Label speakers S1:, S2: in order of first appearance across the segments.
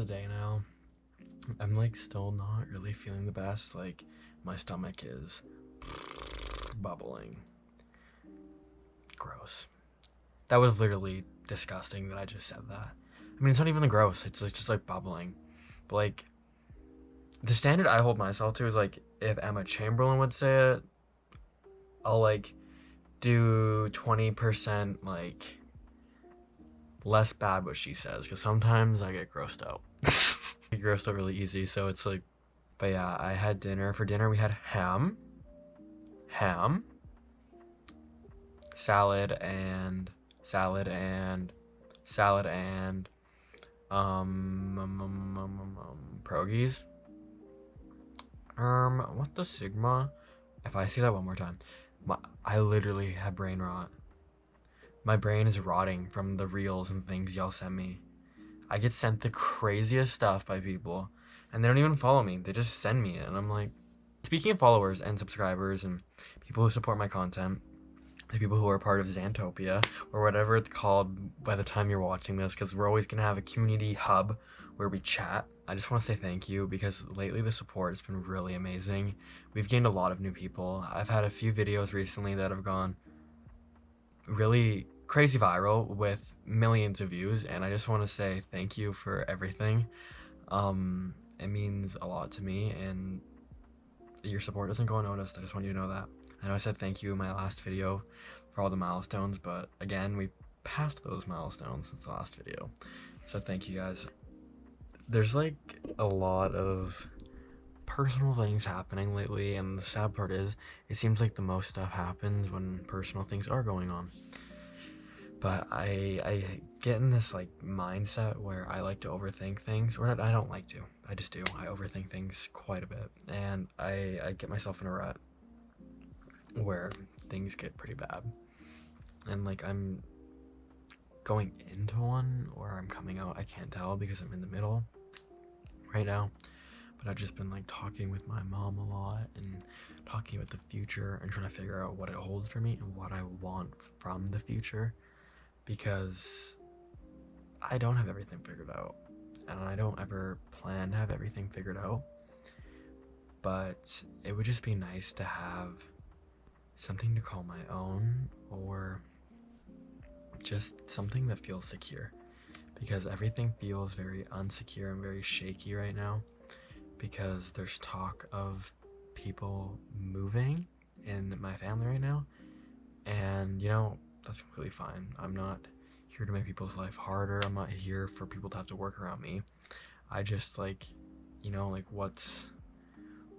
S1: the day now. I'm like still not really feeling the best. Like my stomach is bubbling. Gross. That was literally disgusting that I just said that. I mean, it's not even gross. It's like just like bubbling. But like the standard I hold myself to is like if Emma Chamberlain would say it, I'll like do 20% like less bad what she says, because sometimes I get grossed out. I get grossed out really easy, so it's like, but yeah, I had dinner. For dinner we had ham, salad and pierogies. What the sigma? If I say that one more time, I literally have brain rot. My brain is rotting from the reels and things y'all send me. I get sent the craziest stuff by people, and they don't even follow me. They just send me it, and I'm like, speaking of followers and subscribers and people who support my content, the people who are part of Xantopia, or whatever it's called by the time you're watching this, because we're always going to have a community hub where we chat. I just want to say thank you, because lately the support has been really amazing. We've gained a lot of new people. I've had a few videos recently that have gone really crazy viral with millions of views, and I just want to say thank you for everything. It means a lot to me, and your support doesn't go unnoticed. I just want you to know that. I know I said thank you in my last video for all the milestones, but again, we passed those milestones since the last video, so thank you guys. There's like a lot of personal things happening lately, and the sad part is it seems like the most stuff happens when personal things are going on. But I get in this like mindset where I like to overthink things, or I don't like to, I just do. I overthink things quite a bit, and I get myself in a rut where things get pretty bad, and like I'm going into one or I'm coming out, I can't tell because I'm in the middle right now. But I've just been like talking with my mom a lot and talking about the future and trying to figure out what it holds for me and what I want from the future, because I don't have everything figured out, and I don't ever plan to have everything figured out, but it would just be nice to have something to call my own, or just something that feels secure, because everything feels very unsecure and very shaky right now, because there's talk of people moving in my family right now, and you know, that's completely fine. I'm not here to make people's life harder. I'm not here for people to have to work around me. I just like, you know, like what's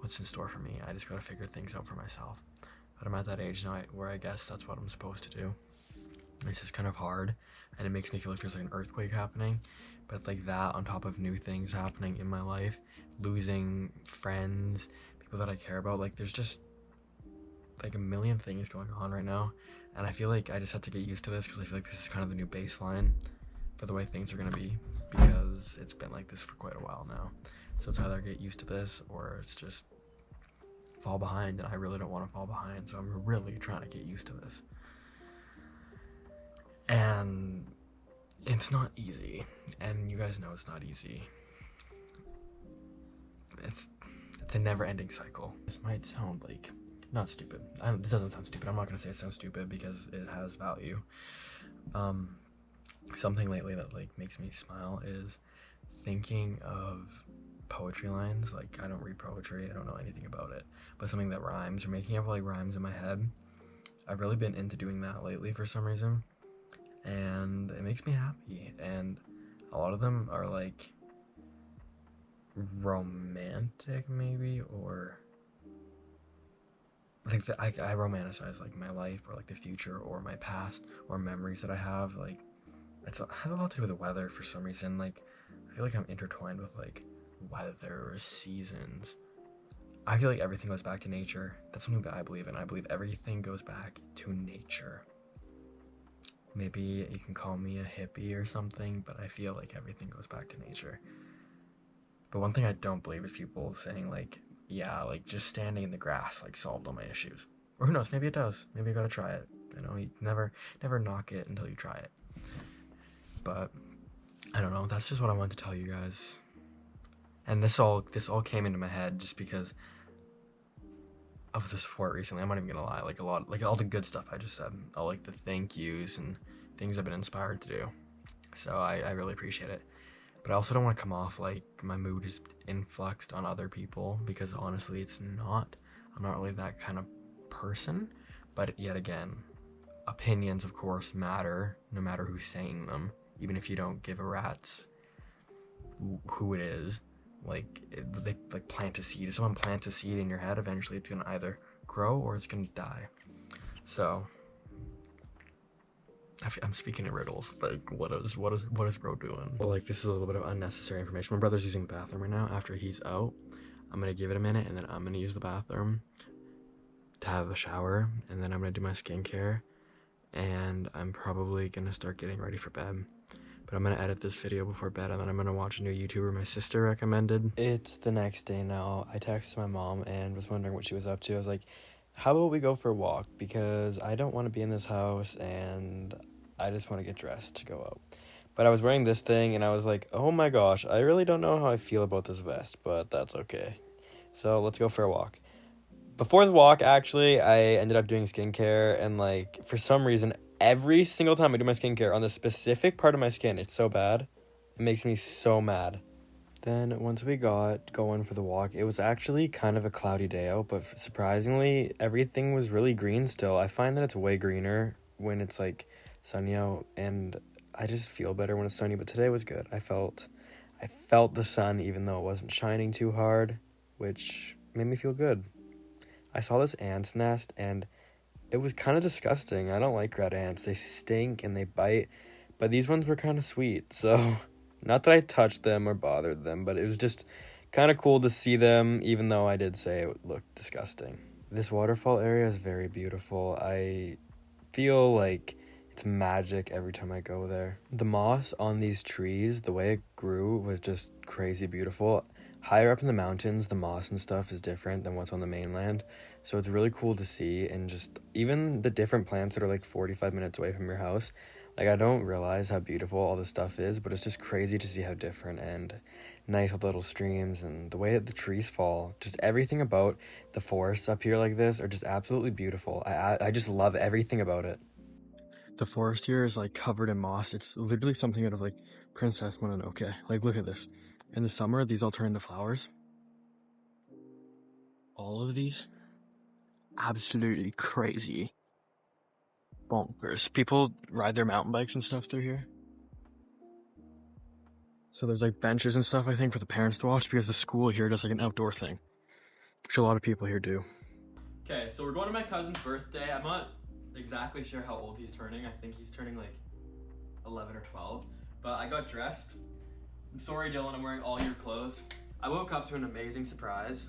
S1: in store for me. I just gotta figure things out for myself. But I'm at that age now where I guess that's what I'm supposed to do. It's just kind of hard, and it makes me feel like there's like an earthquake happening, but like that on top of new things happening in my life, losing friends, people that I care about, like there's just like a million things going on right now, and I feel like I just have to get used to this, because I feel like this is kind of the new baseline for the way things are going to be, because it's been like this for quite a while now. So it's either get used to this or it's just fall behind, and I really don't want to fall behind, so I'm really trying to get used to this. And it's not easy, and you guys know it's not easy. It's a never-ending cycle. This might sound like not stupid. This doesn't sound stupid. I'm not gonna say it sounds stupid because it has value. Something lately that like makes me smile is thinking of poetry lines. Like, I don't read poetry, I don't know anything about it, but something that rhymes, or making up like rhymes in my head. I've really been into doing that lately for some reason, and it makes me happy. And a lot of them are like romantic, maybe, or like I romanticize like my life, or like the future, or my past, or memories that I have. Like it has a lot to do with the weather for some reason. Like I feel like I'm intertwined with like weather or seasons. I feel like everything goes back to nature. That's something that I believe in. I believe everything goes back to nature. Maybe you can call me a hippie or something, but I feel like everything goes back to nature. But one thing I don't believe is people saying like, yeah, like just standing in the grass like solved all my issues. Or who knows, maybe it does. Maybe I gotta try it. You know, you never knock it until you try it. But I don't know, that's just what I wanted to tell you guys. And this all came into my head just because of the support recently. I'm not even gonna lie, like all the good stuff I just said, all like the thank yous and things I've been inspired to do. So I really appreciate it. But I also don't want to come off like my mood is influxed on other people, because honestly it's not. I'm not really that kind of person. But yet again, opinions of course matter, no matter who's saying them, even if you don't give a rat's who it is. Like they like plant a seed. If someone plants a seed in your head, eventually it's gonna either grow or it's gonna die. So I'm speaking in riddles. Like, what is bro doing? Well, like, this is a little bit of unnecessary information. My brother's using the bathroom right now. After he's out, I'm gonna give it a minute, and then I'm gonna use the bathroom to have a shower, and then I'm gonna do my skincare, and I'm probably gonna start getting ready for bed. But I'm gonna edit this video before bed, and then I'm gonna watch a new YouTuber my sister recommended. It's the next day now. I texted my mom and was wondering what she was up to. I was like, how about we go for a walk? Because I don't want to be in this house, and I just want to get dressed to go out. But I was wearing this thing, and I was like, oh my gosh, I really don't know how I feel about this vest, but that's okay. So let's go for a walk. Before the walk, actually, I ended up doing skincare, and like, for some reason, every single time I do my skincare on the specific part of my skin, it's so bad. It makes me so mad. Then once we got going for the walk, it was actually kind of a cloudy day out, but surprisingly, everything was really green still. I find that it's way greener when it's like sunny out, and I just feel better when it's sunny, but today was good. I felt the sun even though it wasn't shining too hard, which made me feel good. I saw this ant's nest, and it was kind of disgusting. I don't like red ants. They stink and they bite, but these ones were kind of sweet, so not that I touched them or bothered them, but it was just kind of cool to see them, even though I did say it looked disgusting. This waterfall area is very beautiful. I feel like it's magic every time I go there. The moss on these trees, the way it grew was just crazy beautiful. Higher up in the mountains, the moss and stuff is different than what's on the mainland. So it's really cool to see, and just even the different plants that are like 45 minutes away from your house. Like, I don't realize how beautiful all this stuff is, but it's just crazy to see how different and nice with little streams and the way that the trees fall. Just everything about the forests up here like this are just absolutely beautiful. I just love everything about it. The forest here is like covered in moss. It's literally something out of like Princess Mononoke. Like, look at this. In the summer, these all turn into flowers. All of these. Absolutely crazy. Bonkers. People ride their mountain bikes and stuff through here. So there's like benches and stuff, I think, for the parents to watch, because the school here does like an outdoor thing, which a lot of people here do. Okay, so we're going to my cousin's birthday. I'm not exactly sure how old he's turning. I think he's turning like 11 or 12. But I got dressed. I'm sorry, Dylan, I'm wearing all your clothes. I woke up to an amazing surprise.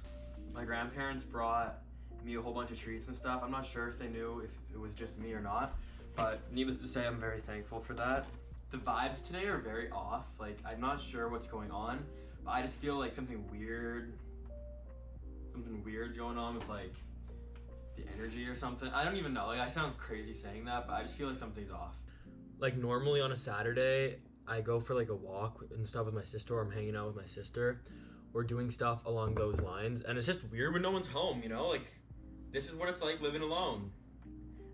S1: My grandparents brought me a whole bunch of treats and stuff. I'm not sure if they knew if it was just me or not, but needless to say, I'm very thankful for that. The vibes today are very off. Like, I'm not sure what's going on, but I just feel like something weird's going on with like the energy or something. I don't even know. Like, I sound crazy saying that, but I just feel like something's off. Like, normally on a Saturday, I go for like a walk and stuff with my sister, or I'm hanging out with my sister, or doing stuff along those lines. And it's just weird when no one's home, you know? Like, this is what it's like living alone.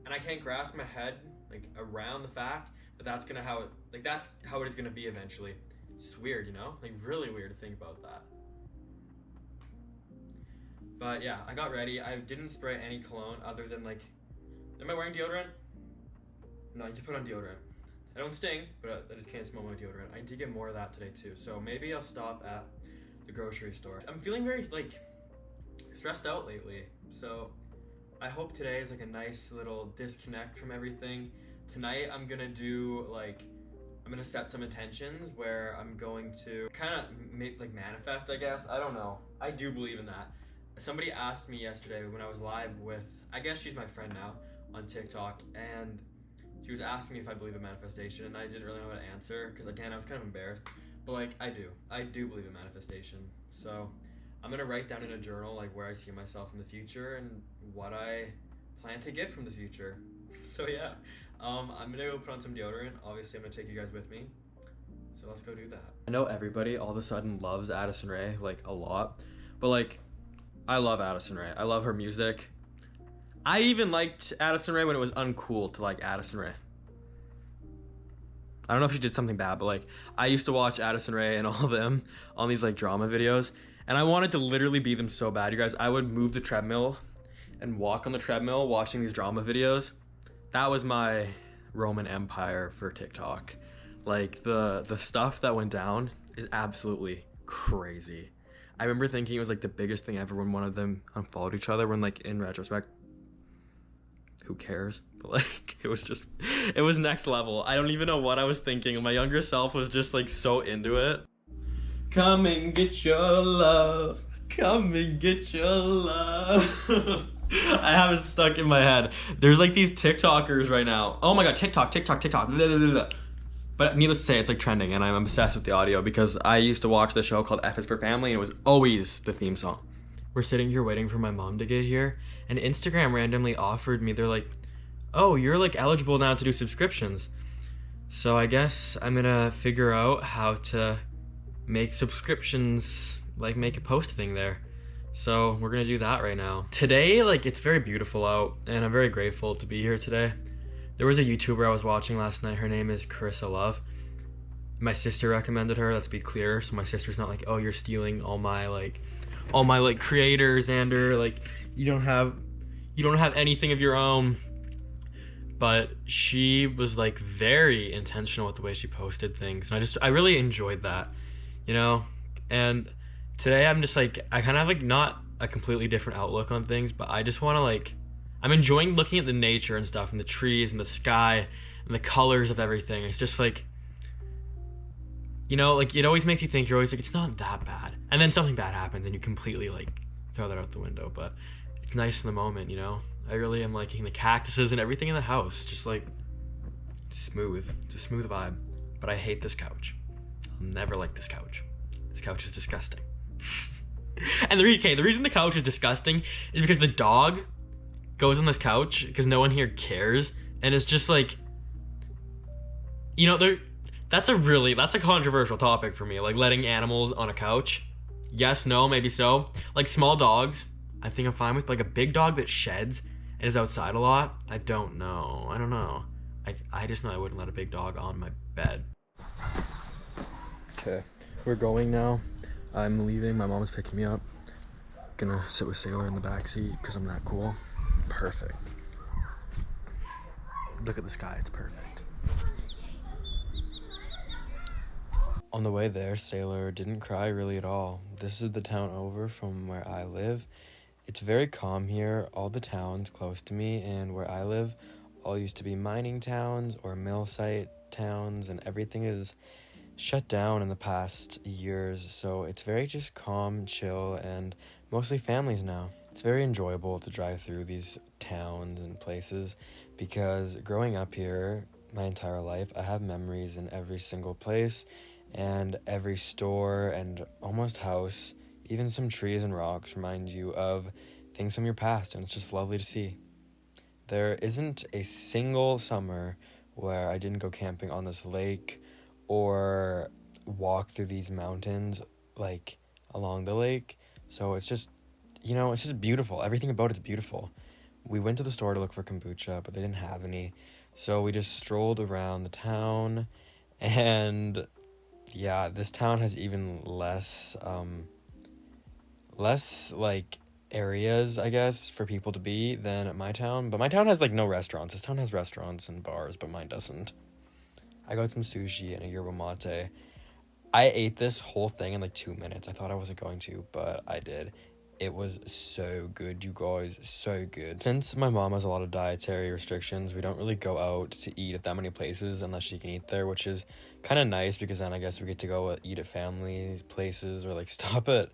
S1: And I can't grasp my head like around the fact that that's how it is gonna be eventually. It's weird, you know? Like, really weird to think about that. But yeah, I got ready. I didn't spray any cologne other than like, am I wearing deodorant? No, I need to put on deodorant. I don't stink, but I just can't smell my deodorant. I need to get more of that today too. So maybe I'll stop at the grocery store. I'm feeling very like stressed out lately. So I hope today is like a nice little disconnect from everything. Tonight I'm gonna set some intentions where I'm going to kind of manifest, I guess. I don't know. I do believe in that. Somebody asked me yesterday when I was live with, I guess she's my friend now on TikTok, and she was asking me if I believe in manifestation, and I didn't really know how to answer because, again, I was kind of embarrassed. But like, I do believe in manifestation. So I'm gonna write down in a journal like where I see myself in the future and what I plan to get from the future. So yeah, I'm gonna go put on some deodorant. Obviously, I'm gonna take you guys with me. So let's go do that. I know everybody all of a sudden loves Addison Rae, like, a lot. But, like, I love Addison Rae. I love her music. I even liked Addison Rae when it was uncool to like Addison Rae. I don't know if she did something bad, but, like, I used to watch Addison Rae and all of them on these, like, drama videos. And I wanted to literally be them so bad, you guys. I would move the treadmill and walk on the treadmill watching these drama videos. That was my Roman Empire for TikTok. Like, the stuff that went down is absolutely crazy. I remember thinking it was, like, the biggest thing ever when one of them unfollowed each other, when, like, in retrospect, who cares? But, like, it was next level. I don't even know what I was thinking. My younger self was just, like, so into it. Come and get your love. Come and get your love. I have it stuck in my head. There's, like, these TikTokers right now. Oh my god, TikTok. Blah, blah, blah. But needless to say, it's, like, trending, and I'm obsessed with the audio because I used to watch the show called F is for Family, and it was always the theme song. We're sitting here waiting for my mom to get here, and Instagram randomly offered me, they're like, oh, you're, like, eligible now to do subscriptions. So I guess I'm gonna figure out how to make subscriptions, like, make a post thing there. So we're gonna do that right now. Today, like, it's very beautiful out, and I'm very grateful to be here today. There was a YouTuber I was watching last night. Her name is Carissa Love. My sister recommended her, let's be clear. So my sister's not like, oh, you're stealing all my creators, xander. Like, you don't have anything of your own. But she was, like, very intentional with the way she posted things. And I really enjoyed that, you know? And today I'm just, like, I kind of have, like, not a completely different outlook on things, but I just want to, like, I'm enjoying looking at the nature and stuff, and the trees and the sky and the colors of everything. It's just, like, you know, like, it always makes you think, you're always like, it's not that bad. And then something bad happens and you completely, like, throw that out the window. But it's nice in the moment, you know? I really am liking the cactuses and everything in the house. Just, like, smooth. It's a smooth vibe. But I hate this couch. I'll never like this couch. This couch is disgusting. And the reason the couch is disgusting is because the dog goes on this couch because no one here cares, and it's just, like, you know, that's a controversial topic for me, like, letting animals on a couch. Yes, no, maybe so. Like, small dogs, I think I'm fine with. Like, a big dog that sheds and is outside a lot, I don't know. I just know I wouldn't let a big dog on my bed. Okay, we're going now. I'm leaving. My mom is picking me up. Gonna sit with Sailor in the backseat because I'm that cool. Perfect. Look at the sky, it's perfect. On the way there, Sailor didn't cry really at all. This is the town over from where I live. It's very calm here. All the towns close to me and where I live all used to be mining towns or mill site towns, and everything is shut down in the past years, so it's very just calm, chill, and mostly families now. It's very enjoyable to drive through these towns and places because growing up here my entire life, I have memories in every single place and every store and almost house. Even some trees and rocks remind you of things from your past, and it's just lovely to see. There isn't a single summer where I didn't go camping on this lake or walk through these mountains, like, along the lake. So it's just, you know, it's just beautiful. Everything about it's beautiful. We went to the store to look for kombucha, but they didn't have any. So we just strolled around the town, and yeah, this town has even less, like, areas, I guess, for people to be than my town. But my town has, like, no restaurants. This town has restaurants and bars, but mine doesn't. I got some sushi and a yerba mate. I ate this whole thing in, like, 2 minutes. I thought I wasn't going to, but I did. It was so good, you guys, so good. Since my mom has a lot of dietary restrictions, we don't really go out to eat at that many places unless she can eat there, which is kind of nice because then I guess we get to go eat at family places or, like, stop at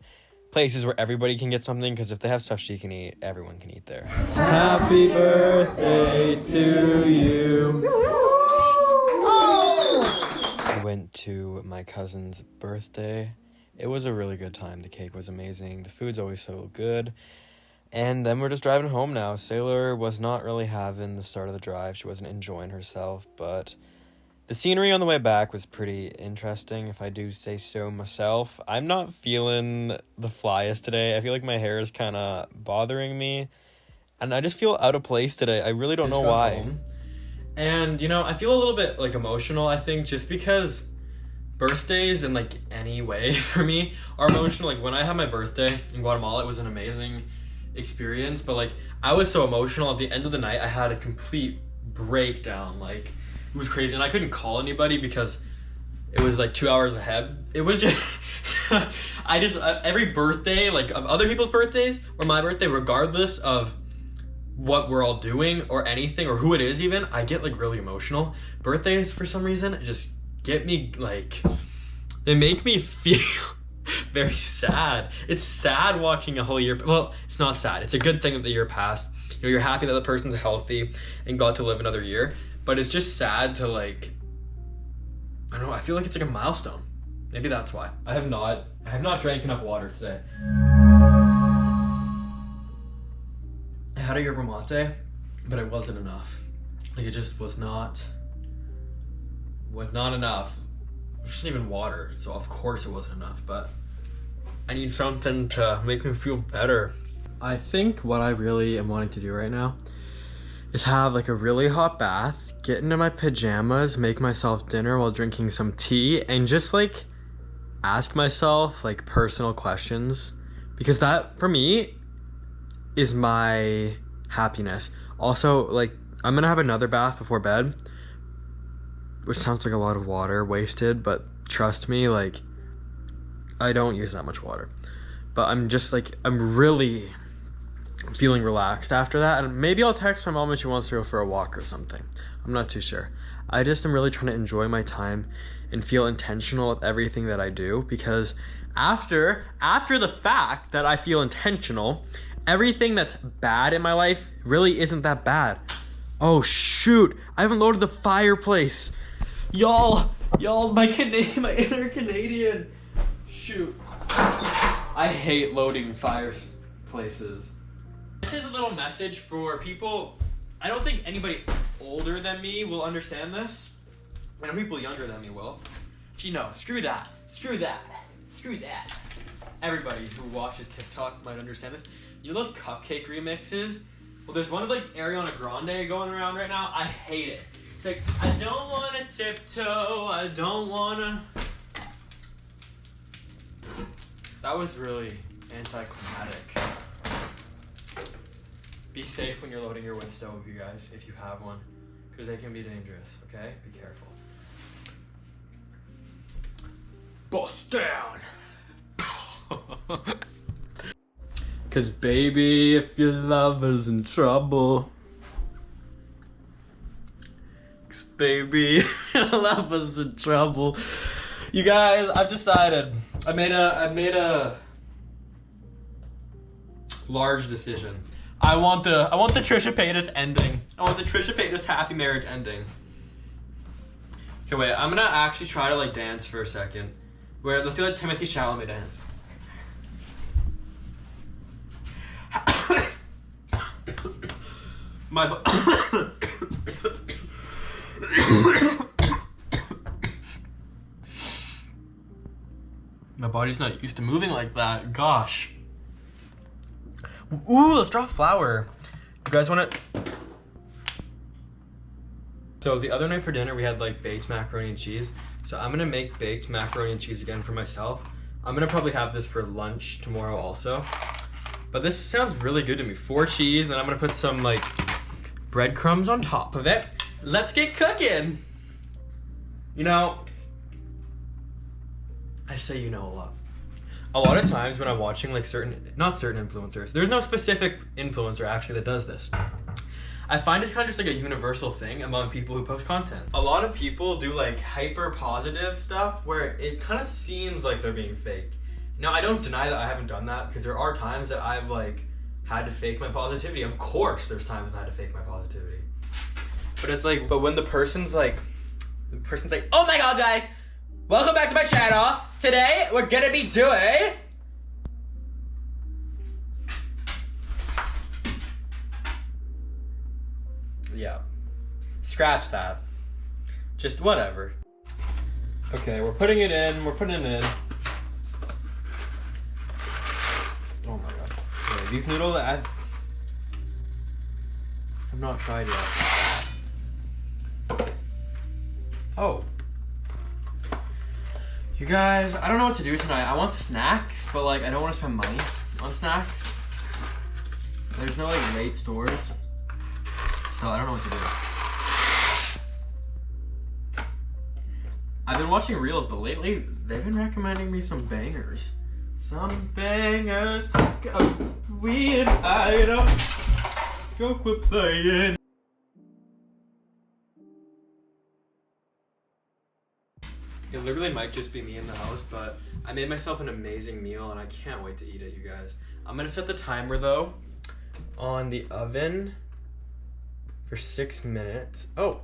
S1: places where everybody can get something, because if they have stuff she can eat, everyone can eat there. Happy birthday to you. I went to my cousin's birthday. It was a really good time. The cake was amazing. The food's always so good. And then we're just driving home now. Sailor was not really having the start of the drive. She wasn't enjoying herself, but The scenery on the way back was pretty interesting, if I do say so myself. I'm not feeling the flyest today. I feel like my hair is kind of bothering me. And I just feel out of place today. I really don't know why. Home. And, you know, I feel a little bit, like, emotional, I think, just because birthdays in, like, any way for me are emotional. Like, when I had my birthday in Guatemala, it was an amazing experience. But, like, I was so emotional. At the end of the night, I had a complete breakdown, like... It was crazy, and I couldn't call anybody because it was like 2 hours ahead. It was just, every birthday, like of other people's birthdays or my birthday, regardless of what we're all doing or anything or who it is even, I get like really emotional. Birthdays, for some reason, just get me like, they make me feel very sad. It's sad watching a whole year. Well, it's not sad. It's a good thing that the year passed. You know, you're happy that the person's healthy and got to live another year. But it's just sad to like, I don't know, I feel like it's like a milestone. Maybe that's why. I have not drank enough water today. I had a yerba mate, but it wasn't enough. Like it just was not enough. It wasn't even water, so of course it wasn't enough, but I need something to make me feel better. I think what I really am wanting to do right now is have like a really hot bath, get into my pajamas, make myself dinner while drinking some tea, and just like ask myself like personal questions, because that for me is my happiness. Also, like I'm gonna have another bath before bed, which sounds like a lot of water wasted, but trust me, like I don't use that much water. But I'm just like, I'm really feeling relaxed after that, and maybe I'll text my mom if she wants to go for a walk or something. I'm not too sure. I just am really trying to enjoy my time and feel intentional with everything that I do, because after the fact that I feel intentional, everything that's bad in my life really isn't that bad. Oh shoot, I haven't loaded the fireplace. Y'all, my inner Canadian. Shoot. I hate loading fireplaces. This is a little message for people. I don't think anybody older than me will understand this. I know people younger than me will. Gee, no, screw that. Everybody who watches TikTok might understand this. You know those cupcake remixes? Well, there's one of like Ariana Grande going around right now. I hate it. It's like, I don't want to tiptoe. I don't want to... That was really anticlimactic. Be safe when you're loading your wood stove, you guys, if you have one, because they can be dangerous, okay? Be careful. Bust down! Cause baby, if your lover's in trouble. Cause baby, if your lover's in trouble. You guys, I've decided. I made a large decision. I want the Trisha Paytas ending. I want the Trisha Paytas happy marriage ending. Okay, wait. I'm gonna actually try to like dance for a second. Let's do that Timothy Chalamet dance. My body's not used to moving like that. Gosh. Ooh, let's draw a flower. You guys want it? So the other night for dinner, we had like baked macaroni and cheese. So I'm gonna make baked macaroni and cheese again for myself. I'm gonna probably have this for lunch tomorrow also. But this sounds really good to me. 4 cheese, and then I'm gonna put some like breadcrumbs on top of it. Let's get cooking. You know, I say you know a lot. A lot of times when I'm watching like not certain influencers, there's no specific influencer actually that does this. I find it's kind of just like a universal thing among people who post content. A lot of people do like hyper positive stuff where it kind of seems like they're being fake. Now, I don't deny that I haven't done that, because there are times that I've like had to fake my positivity. Of course there's times I've had to fake my positivity. But it's like, when the person's like, oh my god guys, welcome back to my channel. Today, we're gonna be doing... Yeah. Scratch that.
S2: Just whatever. Okay, we're putting it in. We're putting it in. Oh my god. Okay, these noodles I've not tried yet. Oh. You guys, I don't know what to do tonight. I want snacks, but like I don't want to spend money on snacks. There's no like late stores. So I don't know what to do. I've been watching reels, but lately they've been recommending me some bangers. Some bangers. Go weird, I don't. Go quit playing. It literally might just be me in the house, but I made myself an amazing meal and I can't wait to eat it, you guys. I'm gonna set the timer though on the oven for 6 minutes. Oh,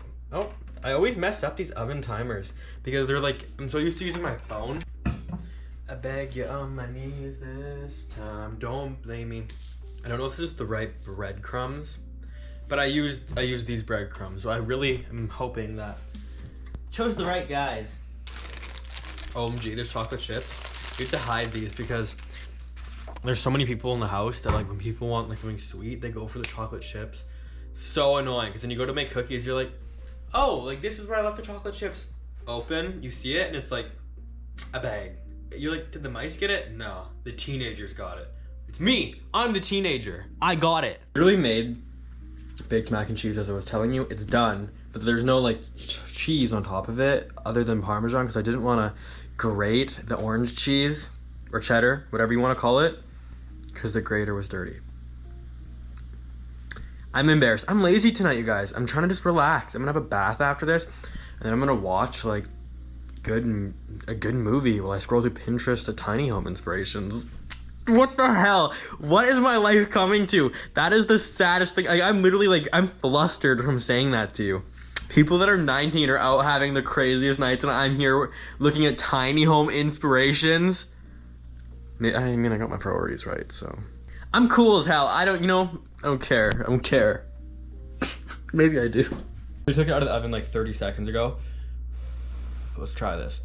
S2: I always mess up these oven timers because they're like, I'm so used to using my phone. I beg you on my knees this time, don't blame me. I don't know if this is the right breadcrumbs, but I used these breadcrumbs, so I really am hoping that chose the right guys. OMG, there's chocolate chips. You have to hide these because there's so many people in the house that like when people want like something sweet, they go for the chocolate chips. So annoying, because when you go to make cookies, you're like, oh, like this is where I left the chocolate chips. Open, you see it, and it's like a bag. You're like, did the mice get it? No, the teenagers got it. It's me, I'm the teenager. I got it. Really made baked mac and cheese as I was telling you. It's done, but there's no like cheese on top of it other than Parmesan because I didn't want to grate the orange cheese or cheddar, whatever you want to call it, because the grater was dirty. I'm embarrassed. I'm lazy tonight, you guys. I'm trying to just relax. I'm gonna have a bath after this, and then I'm gonna watch like a good movie while I scroll through Pinterest to tiny home inspirations. What the hell? What is my life coming to? That is the saddest thing. I'm literally like, I'm flustered from saying that to you. People that are 19 are out having the craziest nights, and I'm here looking at tiny home inspirations. I mean, I got my priorities right, so. I'm cool as hell. I don't care. I don't care. Maybe I do. We took it out of the oven like 30 seconds ago. Let's try this.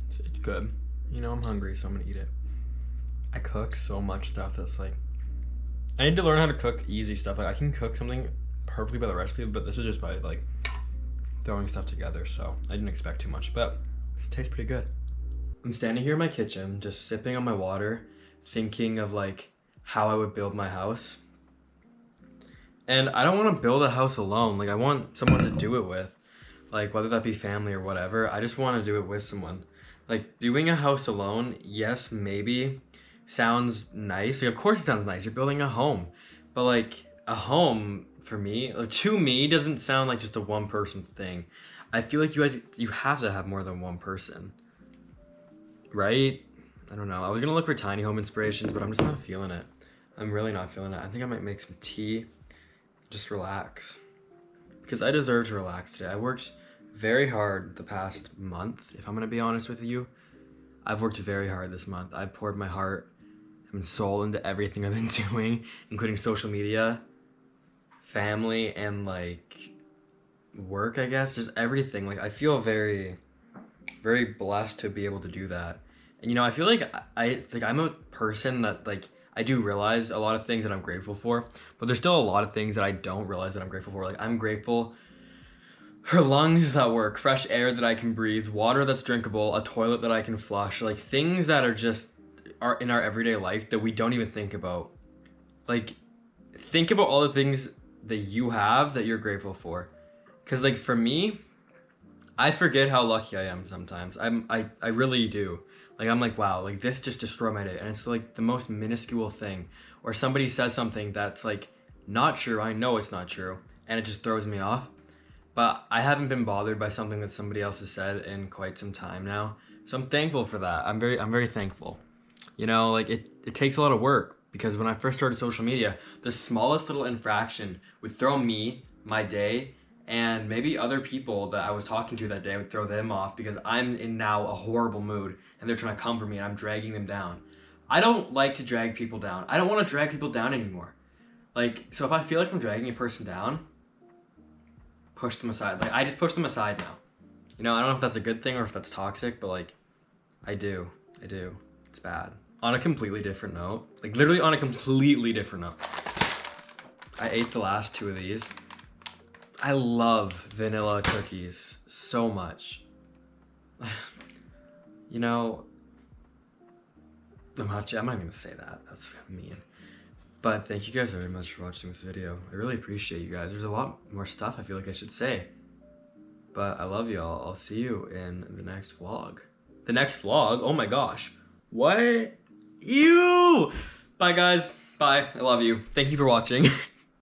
S2: It's good. You know, I'm hungry, so I'm gonna eat it. I cook so much stuff that's like, I need to learn how to cook easy stuff. Like I can cook something perfectly by the recipe, but this is just by like throwing stuff together. So I didn't expect too much, but this tastes pretty good. I'm standing here in my kitchen, just sipping on my water, thinking of like how I would build my house. And I don't want to build a house alone. Like I want someone to do it with, like whether that be family or whatever. I just want to do it with someone. Like doing a house alone, yes, maybe sounds nice. Like of course it sounds nice. You're building a home, but like a home for me, like, to me, doesn't sound like just a one person thing. I feel like you have to have more than one person, right? I don't know. I was gonna look for tiny home inspirations, but I'm just not feeling it. I'm really not feeling it. I think I might make some tea, just relax, because I deserve to relax today. I worked very hard the past month, if I'm gonna be honest with you. I've worked very hard this month. I poured my heart and soul into everything I've been doing, including social media, family, and like work, I guess, just everything. Like I feel very, very blessed to be able to do that. And you know, I feel like I'm a person that like, I do realize a lot of things that I'm grateful for, but there's still a lot of things that I don't realize that I'm grateful for. Like I'm grateful for lungs that work, fresh air that I can breathe, water that's drinkable, a toilet that I can flush, like things that are in our everyday life that we don't even think about. Like think about all the things that you have that you're grateful for. Cause like for me, I forget how lucky I am sometimes. I really do. Like I'm like, wow, like this just destroyed my day. And it's like the most minuscule thing. Or somebody says something that's like not true. I know it's not true. And it just throws me off. But I haven't been bothered by something that somebody else has said in quite some time now. So I'm thankful for that. I'm very thankful. You know, like it takes a lot of work, because when I first started social media, the smallest little infraction would throw me, my day, and maybe other people that I was talking to that day would throw them off because I'm in now a horrible mood and they're trying to comfort me and I'm dragging them down. I don't like to drag people down. I don't want to drag people down anymore. Like, so if I feel like I'm dragging a person down, push them aside. Like, I just push them aside now. You know, I don't know if that's a good thing or if that's toxic, but like, I do. It's bad. On a completely different note, like literally on a completely different note, I ate the last 2 of these. I love vanilla cookies so much. You know, I'm not gonna say that. That's mean. But thank you guys very much for watching this video. I really appreciate you guys. There's a lot more stuff I feel like I should say. But I love y'all. I'll see you in the next vlog. The next vlog? Oh my gosh. What? Ew! Bye guys. Bye. I love you. Thank you for watching.